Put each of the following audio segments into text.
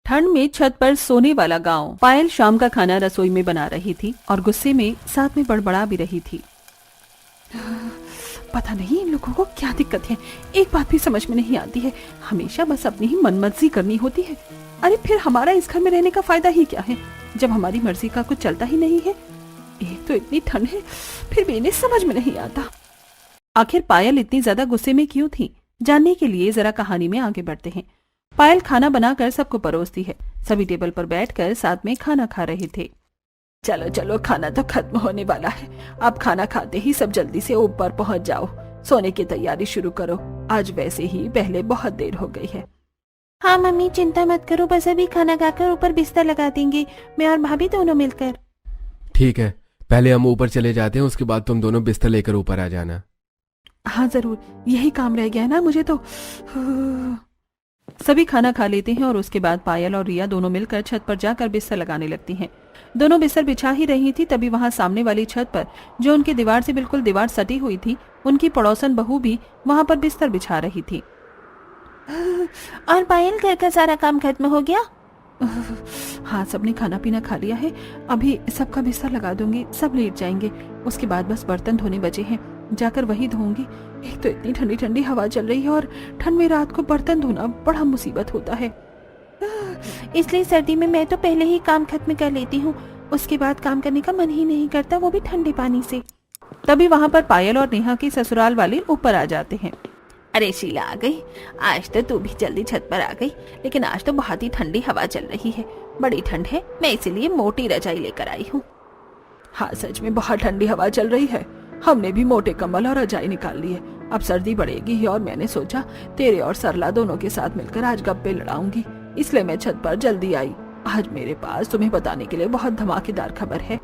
ठंड में छत पर सोने वाला गांव। पायल शाम का खाना रसोई में बना रही थी और गुस्से में साथ में बड़बड़ा भी रही थी। पता नहीं इन लोगों को क्या दिक्कत है, एक बात भी समझ में नहीं आती है, हमेशा बस अपनी ही मनमर्जी करनी होती है। अरे फिर हमारा इस घर में रहने का फायदा ही क्या है जब हमारी मर्जी का कुछ चलता ही नहीं है। एक तो इतनी ठंड है, फिर भी इन्हें समझ में नहीं आता। आखिर पायल इतनी ज्यादा गुस्से में क्यों थी, जानने के लिए जरा कहानी में आगे बढ़ते हैं। पायल खाना बनाकर सबको परोसती है। सभी टेबल पर बैठकर साथ में खाना खा रहे थे। चलो चलो, खाना तो खत्म होने वाला है, अब खाना खाते ही सब जल्दी से ऊपर पहुंच जाओ, सोने की तैयारी शुरू करो, आज वैसे ही पहले बहुत देर हो गई है। हाँ मम्मी, चिंता मत करो, बस अभी खाना खाकर ऊपर बिस्तर लगा देंगे, मैं और भाभी दोनों मिलकर। ठीक है, पहले हम ऊपर चले जाते हैं, उसके बाद तुम दोनों बिस्तर लेकर ऊपर आ जाना। हाँ जरूर, यही काम रह गया है ना मुझे तो। सभी खाना खा लेते हैं और उसके बाद पायल और रिया दोनों मिलकर छत पर जाकर बिस्तर लगाने लगती हैं। दोनों बिस्तर बिछा ही रही थी, तभी वहां सामने वाली छत पर, जो उनकी दीवार से बिल्कुल दीवार सटी हुई थी, उनकी पड़ोसन बहू भी वहां पर बिस्तर बिछा रही थी। और पायल, घर का सारा काम खत्म हो गया? हाँ, सबने खाना पीना खा लिया है, अभी सबका बिस्तर लगा दूंगी, सब लेट जाएंगे, उसके बाद बस बर्तन धोने बचे हैं, जाकर वही धोऊंगी। एक तो इतनी ठंडी ठंडी हवा चल रही है और ठंड में रात को बर्तन धोना बड़ा मुसीबत होता है। इसलिए सर्दी में मैं तो पहले ही काम खत्म कर लेती हूँ, उसके बाद काम करने का मन ही नहीं करता, वो भी ठंडे पानी से। तभी वहाँ पर पायल और नेहा के ससुराल वाले ऊपर आ जाते हैं। अरे शीला आ गई, आज तो तू भी जल्दी छत पर आ गई, लेकिन आज तो बहुत ही ठंडी हवा चल रही है, बड़ी ठंड है, मैं इसीलिए मोटी रजाई लेकर आई हूँ। हाँ सच में बहुत ठंडी हवा चल रही है, हमने भी मोटे कंबल और रजाई निकाल ली है, अब सर्दी बढ़ेगी और मैंने सोचा तेरे और सरला दोनों के साथ मिलकर आज गप्पे लड़ाऊंगी, इसलिए मैं छत पर जल्दी आई। आज मेरे पास तुम्हें बताने के लिए बहुत धमाकेदार खबर है।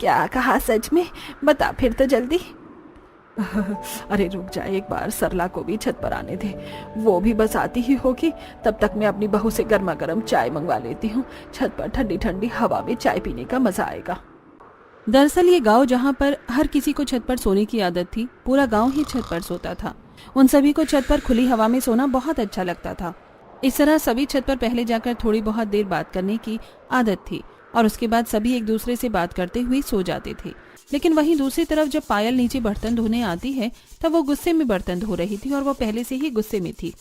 क्या कहा, सच में? बता फिर तो जल्दी। अरे रुक जा, एक बार सरला को भी छत पर आने दे, वो भी बस आती ही होगी, तब तक मैं अपनी बहू से गर्मा गर्म चाय मंगवा लेती हूँ, छत पर ठंडी ठंडी हवा में चाय पीने का मजा आएगा। दरअसल ये गांव जहाँ पर हर किसी को छत पर सोने की आदत थी, पूरा गांव ही छत पर सोता था। उन सभी को छत पर खुली हवा में सोना बहुत अच्छा लगता था। इस तरह सभी छत पर पहले जाकर थोड़ी बहुत देर बात करने की आदत थी और उसके बाद सभी एक दूसरे से बात करते हुए सो जाते थे। लेकिन वहीं दूसरी तरफ जब पायल नीचे बर्तन धोने आती है तब वो गुस्से में बर्तन धो रही थी और वो पहले से ही गुस्से में थी।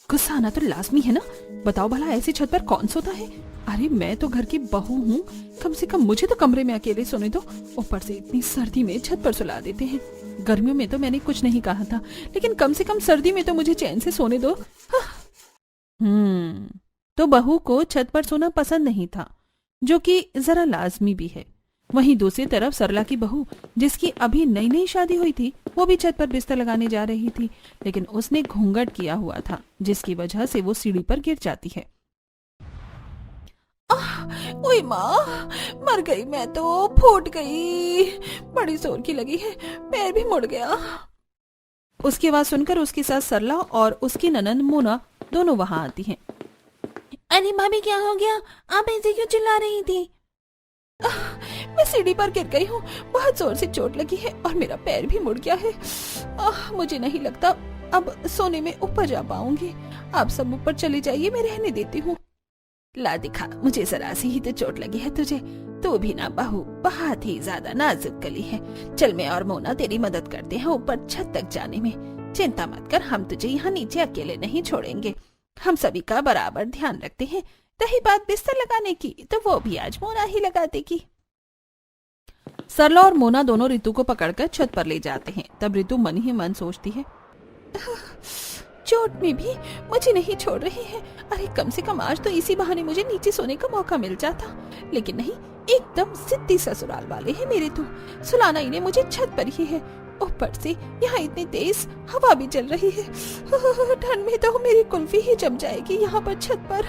गुस्सा आना तो लाजमी है ना, बताओ भला ऐसी छत पर कौन सोता है। अरे मैं तो घर की बहू हूँ, कम से कम मुझे तो कमरे में अकेले सोने दो, ऊपर से इतनी सर्दी में छत पर सुला देते हैं। गर्मियों में तो मैंने कुछ नहीं कहा था, लेकिन कम से कम सर्दी में तो मुझे चैन से सोने दो। तो बहू को छत पर सोना पसंद नहीं था, जो कि जरा लाजमी भी है। वहीं दूसरी तरफ सरला की बहू, जिसकी अभी नई नई शादी हुई थी, वो भी छत पर बिस्तर लगाने जा रही थी, लेकिन उसने घूंघट किया हुआ था, जिसकी वजह से वो सीढ़ी पर गिर जाती है। ओए माँ, मर गई मैं तो, फूट गई, बड़ी जोर की लगी है, पैर भी मुड़ गया। उसकी आवाज सुनकर उसकी सास सरला और उसकी ननंद मोना दोनों वहां आती हैं। अरे भाभी, क्या हो गया? आप ऐसे क्यों चिल्ला रही थी? मैं सीढ़ी पर गिर गई हूँ, बहुत जोर से चोट लगी है और मेरा पैर भी मुड़ गया है। मुझे नहीं लगता अब सोने में ऊपर जा पाऊंगी, आप सब ऊपर चले जाइए, मैं रहने देती हूँ। ला दिखा, मुझे जरा सी ही तो चोट लगी है तुझे, तू भी ना बहू बहुत ही ज्यादा नाजुक कली है। चल मैं और मोना तेरी मदद करते हैं ऊपर छत तक जाने में, चिंता मत कर, हम तुझे यहाँ नीचे अकेले नहीं छोड़ेंगे, हम सभी का बराबर ध्यान रखते हैं। रही बात बिस्तर लगाने की, तो वो भी आज मोना ही लगा देगी। सरला और मोना दोनों रितु को पकड़कर छत पर ले जाते हैं। तब रितु मन ही मन सोचती है, चोट में भी मुझे नहीं छोड़ रही है। अरे कम से कम आज तो इसी बहाने मुझे नीचे सोने का मौका मिल जाता, लेकिन नहीं, एकदम जिद्दी ससुराल वाले हैं मेरे तो, सुलाना इन्हें मुझे छत पर ही है, ऊपर से यहाँ इतनी तेज हवा भी चल रही है, ठंड में तो मेरी कुल्फी ही जम जाएगी यहाँ पर छत पर।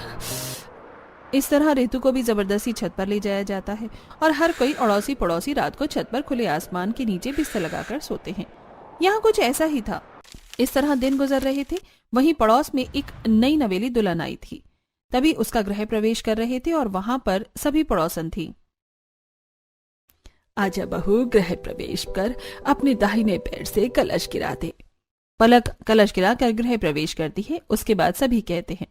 इस तरह रितु को भी जबरदस्ती छत पर ले जाया जाता है और हर कोई अड़ोसी पड़ोसी रात को छत पर खुले आसमान के नीचे बिस्तर लगाकर सोते हैं। यहाँ कुछ ऐसा ही था। इस तरह दिन गुजर रहे थे। वहीं पड़ोस में एक नई नवेली दुल्हन आई थी। तभी उसका गृह प्रवेश कर रहे थे और वहां पर सभी पड़ोसन थी। आजा बहू, गृह प्रवेश कर अपने दाहिने पैर से कलश गिरा दे। पलक कलश गिरा कर गृह प्रवेश करती है। उसके बाद सभी कहते हैं,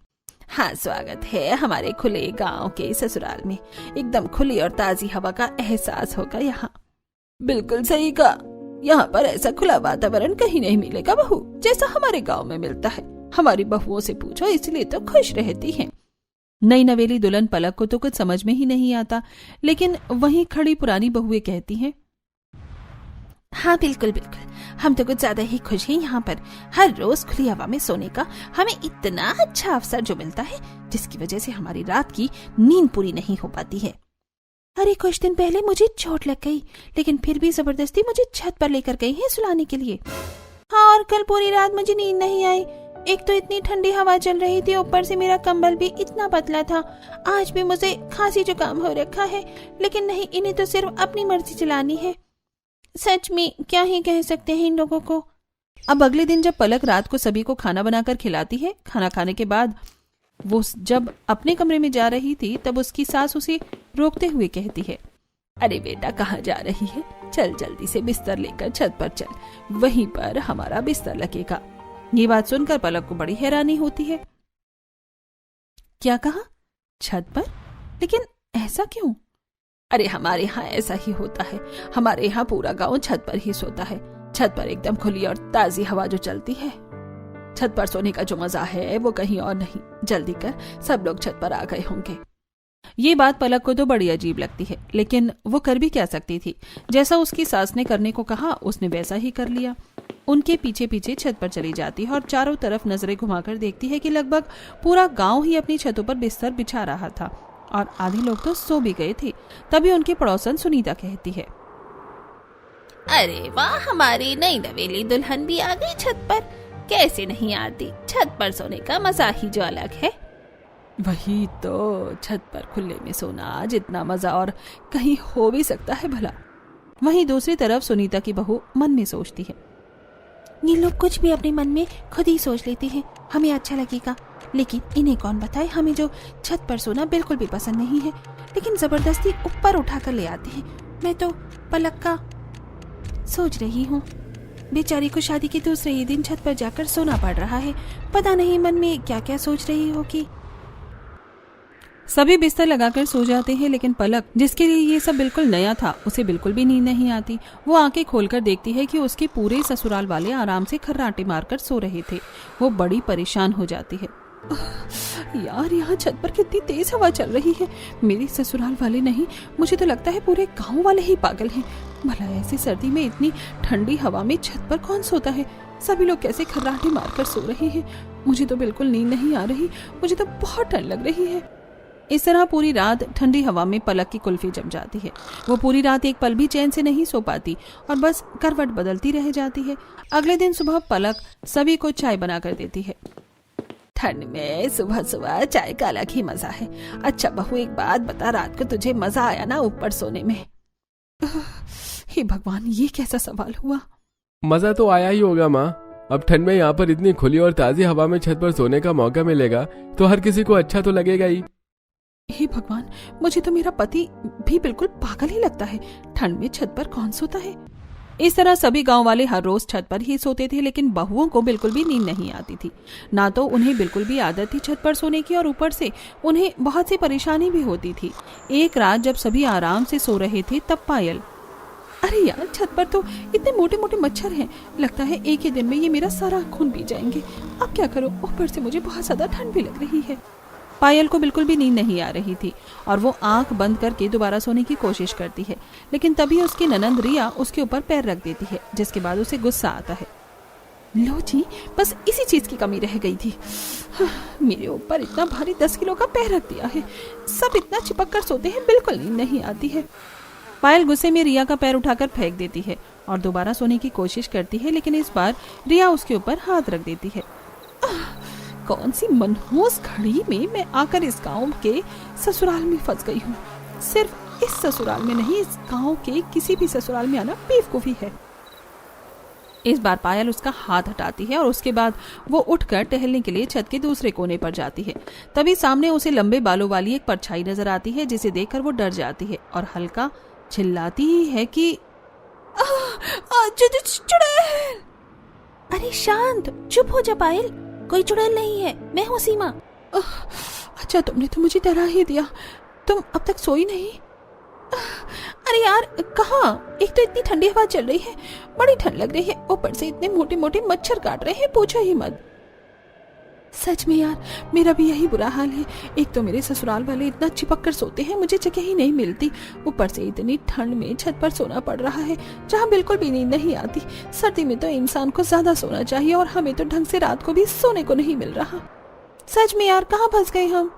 हाँ, स्वागत है हमारे खुले गांव के ससुराल में। एकदम खुली और ताजी हवा का एहसास होगा यहाँ। बिल्कुल सही कहा, यहाँ पर ऐसा खुला वातावरण कहीं नहीं मिलेगा बहू, जैसा हमारे गांव में मिलता है। हमारी बहुओं से पूछो, इसलिए तो खुश रहती हैं। नई नवेली दुल्हन पलक को तो कुछ समझ में ही नहीं आता, लेकिन वहीं खड़ी पुरानी बहुएं कहती हैं, हाँ बिल्कुल बिल्कुल, हम तो कुछ ज्यादा ही खुश हैं यहाँ पर। हर रोज खुली हवा में सोने का हमें इतना अच्छा अवसर जो मिलता है, जिसकी वजह से हमारी रात की नींद पूरी नहीं हो पाती है। अरे कुछ दिन पहले मुझे चोट लग गई, लेकिन फिर भी जबरदस्ती मुझे छत पर लेकर गई है सुलाने के लिए। हाँ, और कल पूरी रात मुझे नींद नहीं आई। एक तो इतनी ठंडी हवा चल रही थी, ऊपर से मेरा कंबल भी इतना पतला था। आज भी मुझे खांसी जुकाम हो रखा है, लेकिन नहीं, इन्हें तो सिर्फ अपनी मर्जी चलानी है। सच में क्या ही कह सकते हैं इन लोगों को। अब अगले दिन जब पलक रात को सभी को खाना बनाकर खिलाती है, खाना खाने के बाद वो जब अपने कमरे में जा रही थी, तब उसकी सास उसे रोकते हुए कहती है, अरे बेटा कहाँ जा रही है? चल जल्दी से बिस्तर लेकर छत पर चल, वहीं पर हमारा बिस्तर लगेगा। ये बात सुनकर पलक को बड़ी हैरानी होती है। क्या कहा? छत पर? लेकिन ऐसा क्यों? अरे हमारे यहाँ ऐसा ही होता है। हमारे यहाँ पूरा गांव छत पर ही सोता है। छत पर एकदम खुली और ताजी हवा जो चलती है, छत पर सोने का जो मजा है वो कहीं और नहीं। जल्दी कर, सब लोग छत पर आ गए होंगे। ये बात पलक को तो बड़ी अजीब लगती है, लेकिन वो कर भी क्या सकती थी। जैसा उसकी सास ने करने को कहा, उसने वैसा ही कर लिया। उनके पीछे पीछे छत पर चली जाती है और चारों तरफ नजरें घुमाकर देखती है कि लगभग पूरा गांव ही अपनी छतों पर बिस्तर बिछा रहा था और आधे लोग तो सो भी गए थे। तभी उनकी पड़ोसन सुनीता कहती है, अरे वाह, हमारी नई नवेली दुल्हन भी आ गई छत पर। कैसे नहीं आती? छत पर सोने का मजा ही जो अलग है। वही तो, छत पर खुले में सोना जितना मजा और कहीं हो भी सकता है भला। वहीं दूसरी तरफ सुनीता की बहू मन में सोचती है, ये लोग कुछ भी अपने मन में खुद ही सोच लेते हैं, हमें अच्छा लगेगा, लेकिन इन्हें कौन बताए हमें जो छत पर सोना बिल्कुल भी पसंद नहीं है, लेकिन जबरदस्ती ऊपर उठाकर ले आते हैं। मैं तो पलक का सोच रही हूँ, बेचारी को शादी के दूसरे ही दिन छत पर जाकर सोना पड़ रहा है। पता नहीं मन में क्या क्या सोच रही होगी। सभी बिस्तर लगाकर सो जाते हैं, लेकिन पलक, जिसके लिए ये सब बिल्कुल नया था, उसे बिल्कुल भी नींद नहीं आती। वो आंखें खोलकर देखती है कि उसके पूरे ससुराल वाले आराम से खर्राटे मारकर सो रहे थे। वो बड़ी परेशान हो जाती है। यार, यहाँ छत पर कितनी तेज हवा चल रही है। मेरे ससुराल वाले नहीं, मुझे तो लगता है पूरे गांव वाले ही पागल हैं। भला ऐसी सर्दी में इतनी ठंडी हवा में छत पर कौन सोता है? सभी लोग कैसे खर्राटे मारकर सो रहे हैं? मुझे तो बिल्कुल नींद नहीं आ रही। मुझे तो बहुत ठंड लग रही है। इस तरह पूरी रात ठंडी हवा में पलक की कुल्फी जम जाती है। वो पूरी रात एक पल भी चैन से नहीं सो पाती और बस करवट बदलती रह जाती है। अगले दिन सुबह पलक सभी को चाय बनाकर देती है। ठंड में सुबह सुबह चाय का अलग ही मजा है। अच्छा बहू, एक बात बता, रात को तुझे मजा आया ना ऊपर सोने में? हे भगवान, ये कैसा सवाल हुआ? मजा तो आया ही होगा माँ। अब ठंड में यहाँ पर इतनी खुली और ताजी हवा में छत पर सोने का मौका मिलेगा तो हर किसी को अच्छा तो लगेगा ही। हे भगवान, मुझे तो मेरा पति भी बिल्कुल पागल ही लगता है। ठंड में छत पर कौन सोता है? इस तरह सभी गांव वाले हर रोज छत पर ही सोते थे, लेकिन बहुओं को बिल्कुल भी नींद नहीं आती थी। ना तो उन्हें बिल्कुल भी आदत थी छत पर सोने की, और ऊपर से उन्हें बहुत सी परेशानी भी होती थी। एक रात जब सभी आराम से सो रहे थे, तब पायल, अरे यार, छत पर तो इतने मोटे मोटे मच्छर हैं, लगता है एक ही दिन में ये मेरा सारा खून पी जाएंगे। अब क्या करूं? ऊपर से मुझे बहुत ज्यादा ठंड भी लग रही है। पायल को बिल्कुल भी नींद नहीं आ रही थी और वो आंख बंद करके दोबारा सोने की कोशिश करती है, लेकिन तभी उसकी ननंद रिया उसके ऊपर पैर रख देती है, जिसके बाद उसे गुस्सा आता है। लो जी, बस इसी चीज की कमी रह गई थी। मेरे ऊपर इतना भारी 10 किलो का पैर रख दिया है। सब इतना चिपक कर सोते हैं, बिल्कुल नींद नहीं आती है। पायल गुस्से में रिया का पैर उठाकर फेंक देती है और दोबारा सोने की कोशिश करती है, लेकिन इस बार रिया उसके ऊपर हाथ रख देती है। कौन सी मनहूस घड़ी में मैं आकर इस गांव के ससुराल में फंस गई हूँ। सिर्फ इस ससुराल में नहीं, इस गांव के किसी भी ससुराल में आना बेवकूफी है। इस बार पायल उसका हाथ हटाती है और उसके बाद वो उठकर टहलने के लिए छत के दूसरे कोने पर जाती है। तभी सामने उसे लंबे बालों वाली एक परछाई नजर आती है, जिसे देखकर वो डर जाती है और हल्का चिल्लाती ही है कि चुड़ैल। अरे शांत, चुप हो जा पायल, कोई चुड़ैल नहीं है, मैं हूँ सीमा। अच्छा तुमने तो मुझे डरा ही दिया। तुम अब तक सोई नहीं? अरे यार कहाँ, एक तो इतनी ठंडी हवा चल रही है, बड़ी ठंड लग रही है, ऊपर से इतने मोटे मोटे मच्छर काट रहे हैं, पूछो ही मत। सच में यार मेरा भी यही बुरा हाल है। एक तो मेरे ससुराल वाले इतना चिपक कर सोते हैं, मुझे जगह ही नहीं मिलती। ऊपर से इतनी ठंड में छत पर सोना पड़ रहा है जहाँ बिल्कुल भी नींद नहीं आती। सर्दी में तो इंसान को ज्यादा सोना चाहिए और हमें तो ढंग से रात को भी सोने को नहीं मिल रहा। सच में यार कहाँ फंस गए हम।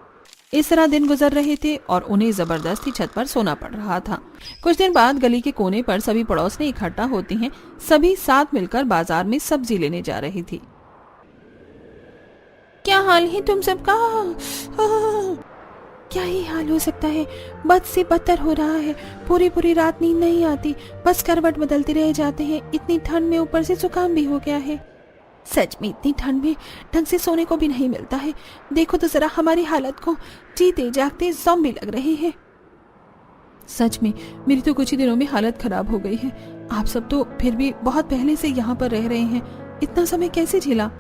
इस तरह दिन गुजर रहे थे और उन्हें जबरदस्ती छत पर सोना पड़ रहा था। कुछ दिन बाद गली के कोने पर सभी पड़ोसनी इकट्ठा होती हैं। सभी साथ मिलकर बाजार में सब्जी लेने जा रही थी। क्या हाल है तुम सबका? क्या ही हाल हो सकता है, बद से बदतर हो रहा है। पूरी पूरी रात नींद नहीं आती, बस करवट बदलते रह जाते हैं। इतनी ठंड में ऊपर से जुकाम भी हो गया है। सच में इतनी ठंड में ढंग से सोने को भी नहीं मिलता है। देखो तो जरा हमारी हालत को, जीते जागते ज़ॉम्बी लग रहे हैं। सच में मेरी तो कुछ ही दिनों में हालत खराब हो गई है। आप सब तो फिर भी बहुत पहले से यहाँ पर रह रहे हैं, इतना समय कैसे झेला?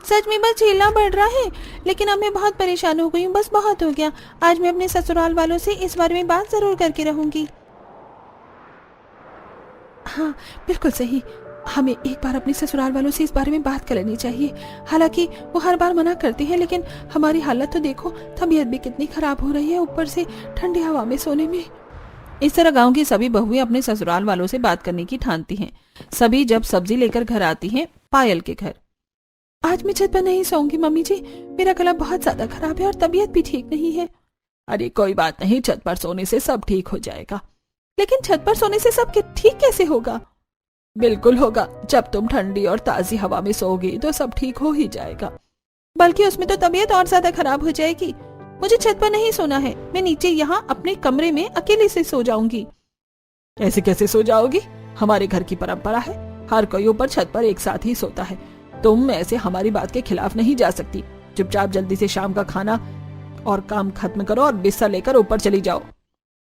सच में बस झेलना पड़ रहा है, लेकिन अब मैं बहुत परेशान हो गई हूँ। बस बहुत हो गया। आज मैं अपने ससुराल वालों से इस बारे में बात जरूर करके रहूंगी। हाँ बिल्कुल सही, हमें एक बार अपने ससुराल वालों से इस बारे में बात कर लेनी चाहिए। हालांकि वो हर बार मना करते हैं, लेकिन हमारी हालत तो देखो, तबीयत भी कितनी खराब हो रही है, ऊपर से ठंडी हवा में सोने में। इस तरह गांव की सभी बहुएं अपने ससुराल वालों से बात करने की ठानती हैं। सभी जब सब्जी लेकर घर आती हैं पायल के घर। आज मैं छत पर नहीं सोऊंगी मम्मी जी, मेरा गला बहुत ज्यादा खराब है और तबीयत भी ठीक नहीं है। अरे कोई बात नहीं, छत पर सोने से सब ठीक हो जाएगा। लेकिन छत पर सोने से सब ठीक कैसे होगा? बिल्कुल होगा, जब तुम ठंडी और ताजी हवा में सोओगी तो सब ठीक हो ही जाएगा। बल्कि उसमें तो तबीयत और ज्यादा खराब हो जाएगी। मुझे छत पर नहीं सोना है, मैं नीचे यहाँ अपने कमरे में अकेले से सो जाऊंगी। ऐसे कैसे सो जाओगी? हमारे घर की परंपरा है, हर कोई ऊपर छत पर एक साथ ही सोता है। तुम ऐसे हमारी बात के खिलाफ नहीं जा सकती। चुपचाप जल्दी से शाम का खाना और काम खत्म करो और बिस्तर लेकर ऊपर चली जाओ।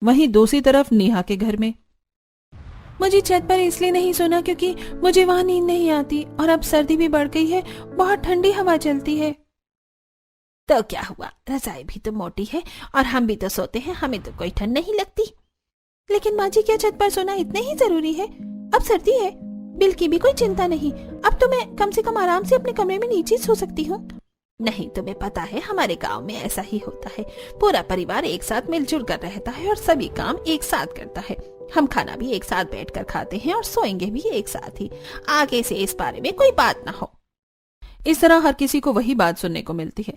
वहीं दूसरी तरफ नेहा के घर में, मुझे छत पर इसलिए नहीं सोना क्योंकि मुझे वहाँ नींद नहीं आती और अब सर्दी भी बढ़ गई है, बहुत ठंडी हवा चलती है। तो क्या हुआ, रजाई भी तो मोटी है और हम भी तो सोते हैं, हमें तो कोई ठंड नहीं लगती। लेकिन माँ जी क्या छत पर सोना इतने ही जरूरी है? अब सर्दी है, बिल की भी कोई चिंता नहीं। अब तो मैं कम से कम आराम से अपने कमरे में नीचे सो सकती हूँ। नहीं, तुम्हें पता है हमारे गांव में ऐसा ही होता है। पूरा परिवार एक साथ मिलजुल कर रहता है और सभी काम एक साथ करता है। हम खाना भी एक साथ बैठकर खाते हैं और सोएंगे भी एक साथ ही। आगे से इस बारे में कोई बात ना हो। इस तरह हर किसी को वही बात सुनने को मिलती है।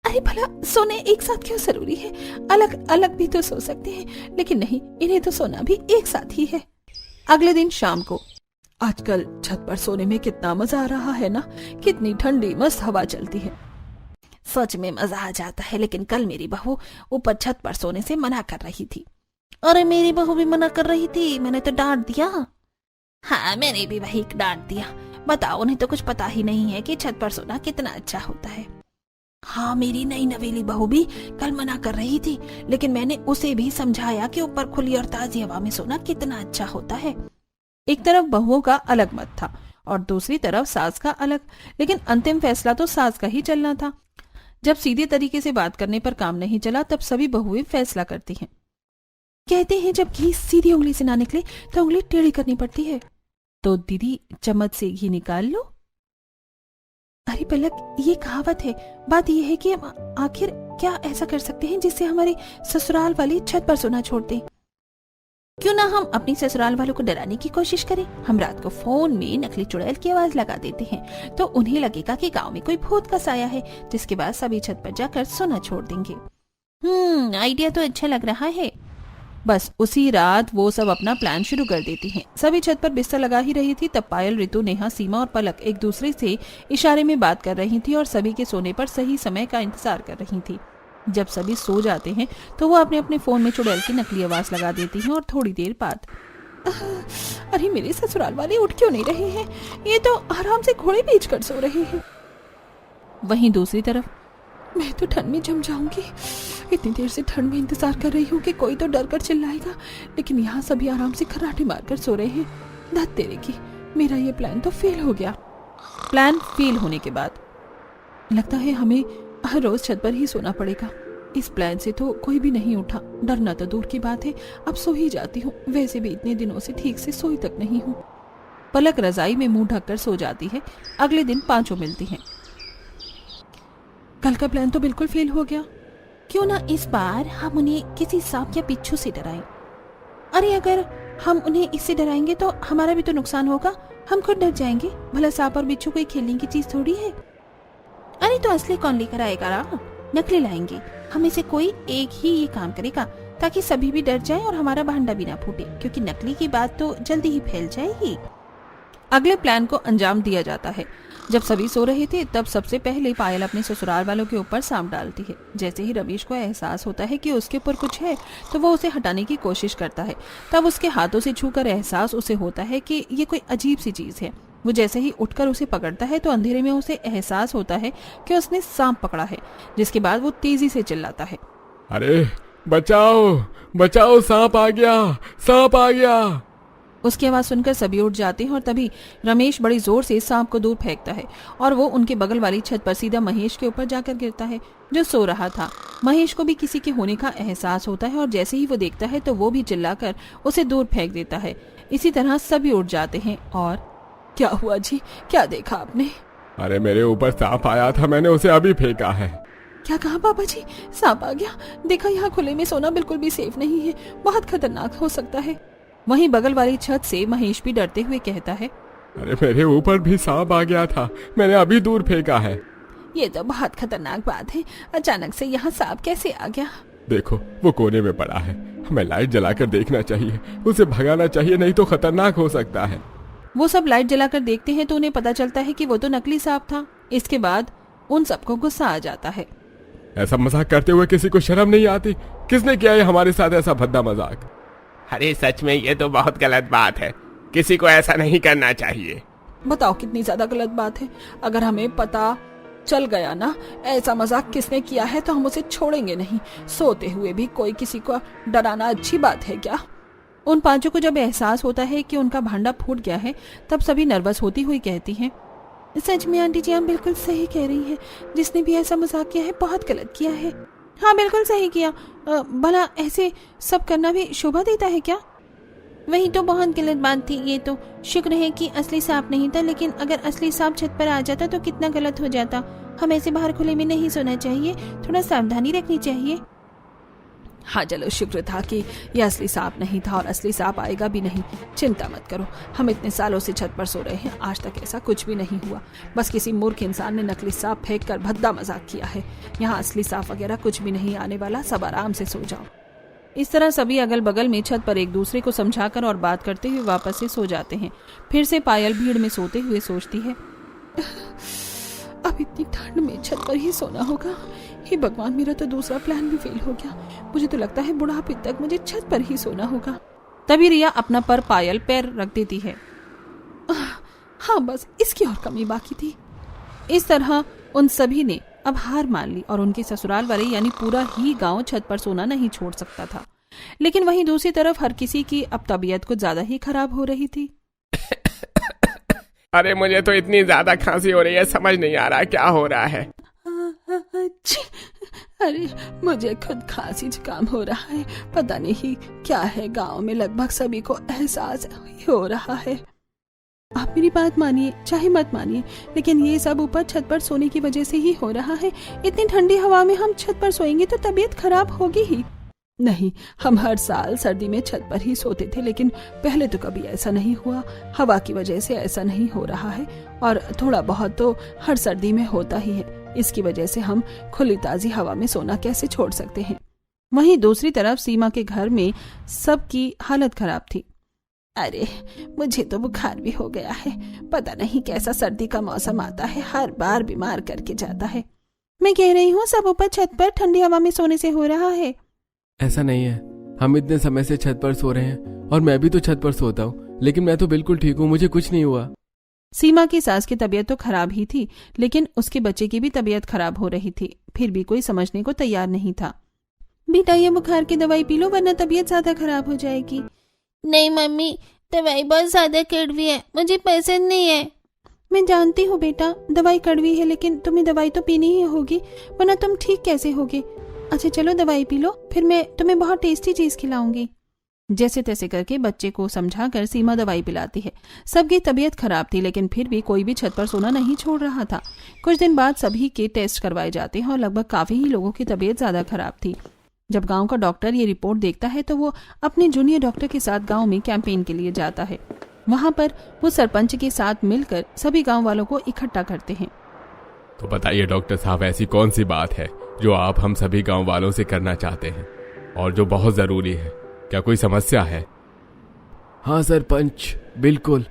अरे भला सोने एक साथ क्यों जरूरी है? अलग अलग भी तो सो सकते हैं, लेकिन नहीं, इन्हें तो सोना भी एक साथ ही है। अगले दिन शाम को, आजकल छत पर सोने में कितना मजा आ रहा है ना, कितनी ठंडी मस्त हवा चलती है। सच में मजा आ जाता है, लेकिन कल मेरी बहू ऊपर छत पर सोने से मना कर रही थी। अरे मेरी बहू भी मना कर रही थी, मैंने तो डांट दिया। हाँ मैंने भी वही डांट दिया। बताओ, उन्हें तो कुछ पता ही नहीं है कि छत पर सोना कितना अच्छा होता है। हाँ मेरी नई नवेली बहू भी कल मना कर रही थी, लेकिन मैंने उसे भी समझाया कि ऊपर खुली और ताजी हवा में सोना कितना अच्छा होता है। एक तरफ बहुओं का अलग मत था और दूसरी तरफ सास का अलग, लेकिन अंतिम फैसला तो सास का ही चलना था। जब सीधे तरीके से बात करने पर काम नहीं चला, तब सभी बहुएं फैसला करती हैं। कहते हैं जब घी सीधी उंगली से ना निकले तो उंगली टेढ़ी करनी पड़ती है। तो दीदी चम्मच से घी निकाल लो। अरे पलक, ये कहावत है। बात यह है कि हम आखिर क्या ऐसा कर सकते हैं जिससे हमारे ससुराल वाले छत पर सोना छोड़ दें? क्यों ना हम अपनी ससुराल वालों को डराने की कोशिश करें। हम रात को फोन में नकली चुड़ैल की आवाज लगा देते हैं, तो उन्हें लगेगा कि गांव में कोई भूत का साया है, जिसके बाद सभी छत पर जाकर सोना छोड़ देंगे। आइडिया तो अच्छा लग रहा है। बस उसी रात वो सब अपना प्लान शुरू कर देती हैं। सभी छत पर बिस्तर लगा ही रही थी, तब पायल, ऋतु, नेहा, सीमा और पलक एक दूसरे से इशारे में बात कर रही थी और सभी के सोने पर सही समय का इंतजार कर रही थी। जब सभी सो जाते हैं तो वो अपने अपने फोन में चुड़ैल की नकली आवाज लगा देती हैं और थोड़ी देर बाद, अरे मेरे ससुराल वाले उठ क्यों नहीं रहे हैं? ये तो आराम से घोड़े बेच कर सो रहे हैं। वहीं दूसरी तरफ, मैं तो ठंड में जम जाऊंगी। इतनी देर से ठंड में इंतजार कर रही हूँ कि कोई तो डर कर चिल्लाएगा, लेकिन यहाँ सभी आराम से खर्राटे मारकर सो रहे हैं। धत तेरे की, मेरा ये प्लान तो फेल हो गया। प्लान फेल होने के बाद लगता है हमें हर रोज छत पर ही सोना पड़ेगा। इस प्लान से तो कोई भी नहीं उठा। डरना तो दूर की बात है, अब सो ही जाती हूँ। वैसे भी इतने दिनों से ठीक से सोई तक नहीं हूँ। पलक रजाई में मुंह ढककर सो जाती है। अगले दिन पांचों मिलती हैं। कल का प्लान तो बिल्कुल फेल हो गया। क्यों ना इस बार हम उन्हें किसी सांप या बिच्छू से डराएं। अरे अगर हम उन्हें इससे डराएंगे तो हमारा भी तो नुकसान होगा। हम खुद डर जाएंगे। भला सांप और बिच्छू कोई खेलने की चीज थोड़ी है। अरे तो असली कौन लेकर आएगा रा? नकली लाएंगे। हम इसे कोई एक ही ये काम करेगा ताकि सभी भी डर जाएं और हमारा भांडा भी ना फूटे, क्योंकि नकली की बात तो जल्दी ही फैल जाएगी। अगले प्लान को अंजाम दिया जाता है। जब सभी सो रहे थे तब सबसे पहले पायल अपने ससुराल वालों के ऊपर सांप डालती है। जैसे ही रमेश को एहसास होता है कि उसके ऊपर कुछ है तो वो उसे हटाने की कोशिश करता है। तब उसके हाथों से छूकर एहसास उसे होता है कि ये कोई अजीब सी चीज है। वो जैसे ही उठकर उसे पकड़ता है तो अंधेरे में उसे एहसास होता है कि उसने सांप पकड़ा है। जिसके बाद वो तेजी से चिल्लाता है, अरे बचाओ बचाओ, सांप आ गया, सांप आ गया। उसकी आवाज सुनकर सभी उठ जाते हैं और तभी रमेश बड़ी जोर से सांप को दूर फेंकता है और वो उनके बगल वाली छत पर सीधा महेश के ऊपर जाकर गिरता है, जो सो रहा था। महेश को भी किसी के होने का एहसास होता है और जैसे ही वो देखता है तो वो भी चिल्लाकर उसे दूर फेंक देता है। इसी तरह सभी उठ जाते हैं। और क्या हुआ जी, क्या देखा आपने? अरे मेरे ऊपर सांप आया था, मैंने उसे अभी फेंका है। क्या कहा पापा जी? सांप आ गया? देखा, यहाँ खुले में सोना बिल्कुल भी सेफ नहीं है, बहुत खतरनाक हो सकता है। वहीं बगल वाली छत से महेश भी डरते हुए कहता है, अरे मेरे ऊपर भी सांप आ गया था, मैंने अभी दूर फेंका है। ये तो बहुत खतरनाक बात है, अचानक से यहाँ सांप कैसे आ गया? देखो वो कोने में पड़ा है, हमें लाइट जलाकर देखना चाहिए, उसे भगाना चाहिए, नहीं तो खतरनाक हो सकता है। वो सब लाइट जलाकर देखते हैं तो उन्हें पता चलता है कि वो तो नकली सांप था। इसके बाद उन सबको गुस्सा आ जाता है। ऐसा मजाक करते हुए किसी को शर्म नहीं आती? किसने किया है हमारे साथ ऐसा भद्दा मजाक? अरे सच में ये तो बहुत गलत बात है, किसी को ऐसा नहीं करना चाहिए। बताओ कितनी ज्यादा गलत बात है। अगर हमें पता चल गया ना ऐसा मजाक किसने किया है तो हम उसे छोड़ेंगे नहीं। सोते हुए भी कोई किसी को डराना अच्छी बात है क्या? उन पांचों को जब एहसास होता है कि उनका भांडा फूट गया है तब सभी नर्वस होती हुई कहती हैं, सच में आंटी जी आप बिल्कुल सही कह रही हैं। जिसने भी ऐसा मजाक किया है बहुत गलत किया है। हाँ बिल्कुल सही किया। भला ऐसे सब करना भी शोभा देता है क्या? वही तो बहुत गलत बात थी। ये तो शुक्र है कि असली सांप नहीं था, लेकिन अगर असली सांप छत पर आ जाता तो कितना गलत हो जाता। हमें ऐसे बाहर खुले में नहीं सोना चाहिए, थोड़ा सावधानी रखनी चाहिए। हाँ चलो, शुक्र था कि यह असली सांप नहीं था और असली सांप आएगा भी नहीं। चिंता मत करो, हम इतने सालों से छत पर सो रहे हैं, आज तक ऐसा कुछ भी नहीं हुआ। बस किसी मूर्ख इंसान ने नकली सांप फेंक कर भद्दा मजाक किया है। यहाँ असली सांप वगैरह कुछ भी नहीं आने वाला, सब आराम से सो जाओ। इस तरह सभी अगल बगल में छत पर एक दूसरे को समझाकर और बात करते हुए वापस से सो जाते हैं। फिर से पायल भीड़ में सोते हुए सोचती है, अब इतनी ठंड में छत पर ही सोना होगा। हे भगवान, मेरा तो दूसरा प्लान भी फेल हो गया। मुझे तो लगता है बुढ़ापे तक मुझे छत पर ही सोना होगा। तभी रिया अपना पर पायल पैर रख देती है। हाँ बस इसकी और कमी बाकी थी। इस तरह उन सभी ने अब हार मान ली और उनके ससुराल वाले यानी पूरा ही गांव छत पर सोना नहीं छोड़ सकता था। लेकिन वहीं दूसरी तरफ हर किसी की अब तबीयत कुछ ज्यादा ही खराब हो रही थी। अरे मुझे तो इतनी ज्यादा खांसी हो रही है, समझ नहीं आ रहा क्या हो रहा है। अरे मुझे खुद खांसी जुकाम हो रहा है, पता नहीं क्या है। गांव में लगभग सभी को एहसास हो रहा है। आप मेरी बात मानिए चाहे मत मानिए, लेकिन ये सब ऊपर छत पर सोने की वजह से ही हो रहा है। इतनी ठंडी हवा में हम छत पर सोएंगे तो तबीयत खराब होगी ही। नहीं, हम हर साल सर्दी में छत पर ही सोते थे, लेकिन पहले तो कभी ऐसा नहीं हुआ। हवा की वजह से ऐसा नहीं हो रहा है और थोड़ा बहुत तो हर सर्दी में होता ही है। इसकी वजह से हम खुली ताजी हवा में सोना कैसे छोड़ सकते हैं। वहीं दूसरी तरफ सीमा के घर में सबकी हालत खराब थी। अरे मुझे तो बुखार भी हो गया है, पता नहीं कैसा सर्दी का मौसम आता है, हर बार बीमार करके जाता है। मैं कह रही हूँ सब ऊपर छत पर ठंडी हवा में सोने से हो रहा है। ऐसा नहीं है, हम इतने समय से छत पर सो रहे हैं और मैं भी तो छत पर सोता हूँ, लेकिन मैं तो बिल्कुल ठीक हूँ, मुझे कुछ नहीं हुआ। सीमा की सास की तबीयत तो खराब ही थी, लेकिन उसके बच्चे की भी तबीयत खराब हो रही थी। फिर भी कोई समझने को तैयार नहीं था। बेटा ये बुखार की दवाई पी लो वरना तबीयत ज्यादा खराब हो जाएगी। नहीं मम्मी, दवाई बहुत ज्यादा कड़वी है, मुझे पसंद नहीं है। मैं जानती हूँ बेटा, दवाई कड़वी है, लेकिन तुम्हें दवाई तो पीनी ही होगी, वरना तुम ठीक कैसे होगे। अच्छा चलो दवाई पी लो, फिर मैं तुम्हें बहुत टेस्टी चीज खिलाऊंगी। जैसे तैसे करके बच्चे को समझाकर सीमा दवाई पिलाती है। सबकी तबीयत खराब थी, लेकिन फिर भी कोई भी छत पर सोना नहीं छोड़ रहा था। कुछ दिन बाद सभी के टेस्ट करवाए जाते हैं और लगभग काफी ही लोगों की तबीयत ज्यादा खराब थी। जब गांव का डॉक्टर ये रिपोर्ट देखता है तो वो अपने जूनियर डॉक्टर के साथ गांव में कैंपेन के लिए जाता है। वहां पर वो सरपंच के साथ मिलकर सभी गांव वालों को इकट्ठा करते हैं। तो बताइए डॉक्टर साहब, ऐसी कौन सी बात है जो आप हम सभी गांव वालों से करना चाहते हैं और जो बहुत जरूरी है? क्या कोई समस्या है? हाँ सरपंच, बिल्कुल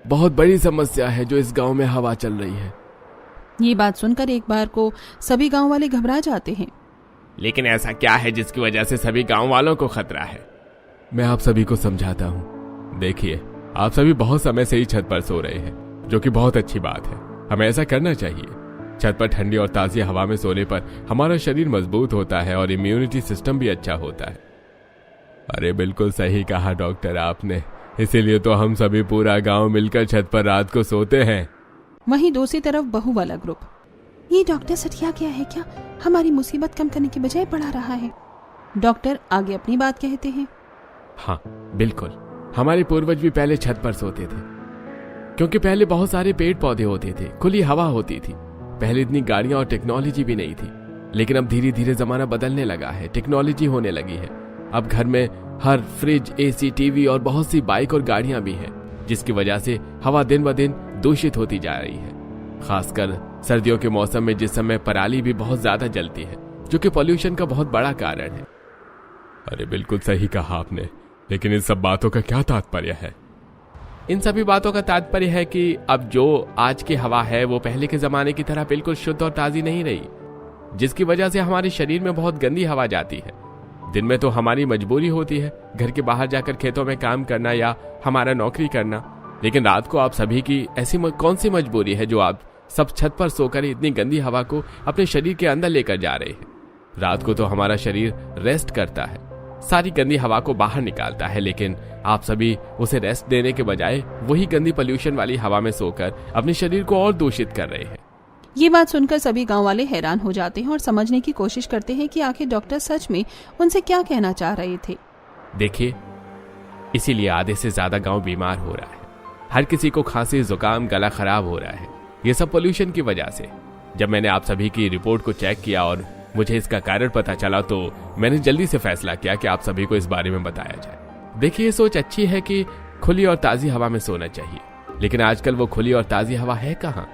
बहुत बड़ी समस्या है जो इस गांव में हवा चल रही है। ये बात सुनकर एक बार को सभी गांव वाले घबरा जाते हैं। लेकिन ऐसा क्या है जिसकी वजह से सभी गांव वालों को खतरा है? मैं आप सभी को समझाता हूँ। देखिए, आप सभी बहुत समय से ही छत पर सो रहे हैं, जो कि बहुत अच्छी बात है। हमें ऐसा करना चाहिए। छत पर ठंडी और ताजी हवा में सोने पर हमारा शरीर मजबूत होता है और इम्यूनिटी सिस्टम भी अच्छा होता है। अरे बिल्कुल सही कहा डॉक्टर आपने, इसीलिए तो हम सभी पूरा गांव मिलकर छत पर रात को सोते हैं। वहीं दूसरी तरफ बहू वाला ग्रुप, ये डॉक्टर सटिया गया है क्या? हमारी मुसीबत कम करने की बजाय बढ़ा रहा है। डॉक्टर आगे अपनी बात कहते हैं। हाँ बिल्कुल, हमारे पूर्वज भी पहले छत पर सोते थे, क्योंकि पहले बहुत सारे पेड़ पौधे होते थे, खुली हवा होती थी। पहले इतनी गाड़ियां और टेक्नोलॉजी भी नहीं थी, लेकिन अब धीरे धीरे जमाना बदलने लगा है, टेक्नोलॉजी होने लगी है। अब घर में हर फ्रिज, एसी, टीवी और बहुत सी बाइक और गाड़ियां भी हैं, जिसकी वजह से हवा दिन ब दिन दूषित होती जा रही है। खासकर सर्दियों के मौसम में, जिस समय पराली भी बहुत ज्यादा जलती है, जो कि पॉल्यूशन का बहुत बड़ा कारण है। अरे बिल्कुल सही कहा आपने, लेकिन इन सब बातों का क्या तात्पर्य है? इन सभी बातों का तात्पर्य है कि अब जो आज की हवा है वो पहले के जमाने की तरह बिल्कुल शुद्ध और ताजी नहीं रही, जिसकी वजह से हमारे शरीर में बहुत गंदी हवा जाती है। दिन में तो हमारी मजबूरी होती है घर के बाहर जाकर खेतों में काम करना या हमारा नौकरी करना, लेकिन रात को आप सभी की ऐसी कौन सी मजबूरी है जो आप सब छत पर सोकर इतनी गंदी हवा को अपने शरीर के अंदर लेकर जा रहे हैं? रात को तो हमारा शरीर रेस्ट करता है, सारी गंदी हवा को बाहर निकालता है, लेकिन आप सभी उसे रेस्ट देने के बजाय वही गंदी पोल्यूशन वाली हवा में सोकर अपने शरीर को और दूषित कर रहे हैं। ये बात सुनकर सभी गांव वाले हैरान हो जाते हैं और समझने की कोशिश करते हैं कि आखिर डॉक्टर सच में उनसे क्या कहना चाह रहे थे। देखिए, इसीलिए आधे से ज्यादा गांव बीमार हो रहा है। हर किसी को खांसी, जुकाम, गला खराब हो रहा है, ये सब पोल्यूशन की वजह से। जब मैंने आप सभी की रिपोर्ट को चेक किया और मुझे इसका कारण पता चला, तो मैंने जल्दी से फैसला किया कि आप सभी को इस बारे में बताया जाए। देखिए, ये सोच अच्छी है कि खुली और ताजी हवा में सोना चाहिए, लेकिन आजकल वो खुली और ताजी हवा है कहाँ?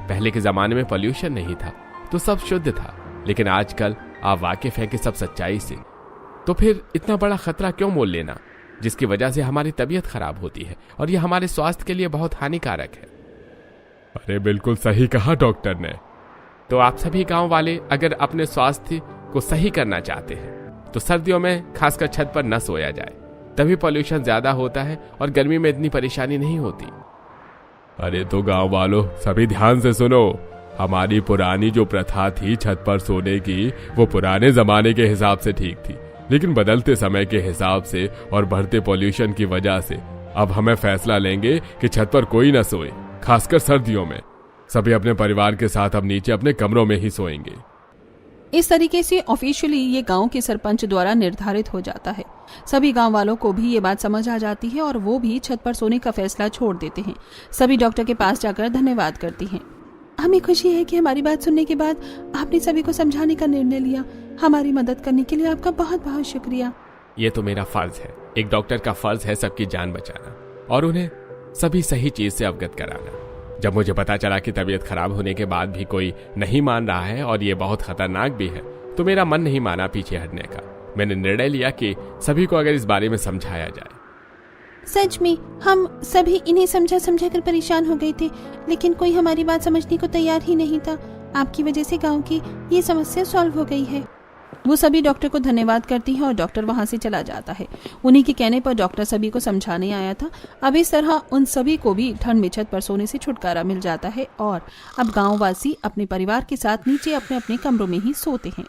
पहले के जमाने में पोल्यूशन नहीं था तो सब शुद्ध था, लेकिन आजकल आप वाकिफ हैं कि सब सच्चाई से। तो फिर इतना बड़ा खतरा क्यों मोल लेना, जिसकी वजह से हमारी तबीयत खराब होती है और ये हमारे स्वास्थ्य के लिए बहुत हानिकारक है। अरे बिल्कुल सही कहा डॉक्टर ने। तो आप सभी गांव वाले अगर अपने स्वास्थ्य को सही करना चाहते हैं तो सर्दियों में खासकर छत पर न सोया जाए, तभी पोल्यूशन ज्यादा होता है और गर्मी में इतनी परेशानी नहीं होती। अरे तो गांव वालों, सभी ध्यान से सुनो। हमारी पुरानी जो प्रथा थी छत पर सोने की, वो पुराने जमाने के हिसाब से ठीक थी, लेकिन बदलते समय के हिसाब से और बढ़ते पोल्यूशन की वजह से अब हमें फैसला लेंगे कि छत पर कोई न सोए, खासकर सर्दियों में। सभी अपने परिवार के साथ अब नीचे अपने कमरों में ही सोएंगे। इस तरीके से ऑफिशियली ये गांव के सरपंच द्वारा निर्धारित हो जाता है। सभी गांव वालों को भी ये बात समझ आ जाती है और वो भी छत पर सोने का फैसला छोड़ देते हैं। सभी डॉक्टर के पास जाकर धन्यवाद करती हैं। हमें खुशी है कि हमारी बात सुनने के बाद आपने सभी को समझाने का निर्णय लिया। हमारी मदद करने के लिए आपका बहुत बहुत शुक्रिया। ये तो मेरा फर्ज है, एक डॉक्टर का फर्ज है सबकी जान बचाना और उन्हें सभी सही चीज से अवगत कराना। जब मुझे पता चला कि तबीयत खराब होने के बाद भी कोई नहीं मान रहा है और ये बहुत खतरनाक भी है, तो मेरा मन नहीं माना पीछे हटने का। मैंने निर्णय लिया कि सभी को अगर इस बारे में समझाया जाए। सच में हम सभी इन्हें समझा कर परेशान हो गए थे, लेकिन कोई हमारी बात समझने को तैयार ही नहीं था। आपकी वजह से गांव की ये समस्या सॉल्व हो गई है। वो सभी डॉक्टर को धन्यवाद करती हैं और डॉक्टर वहां से चला जाता है। उन्हीं के कहने पर डॉक्टर सभी को समझाने आया था। अब इस तरह उन सभी को भी ठंड में छत पर सोने से छुटकारा मिल जाता है और अब गांववासी अपने परिवार के साथ नीचे अपने अपने कमरों में ही सोते हैं।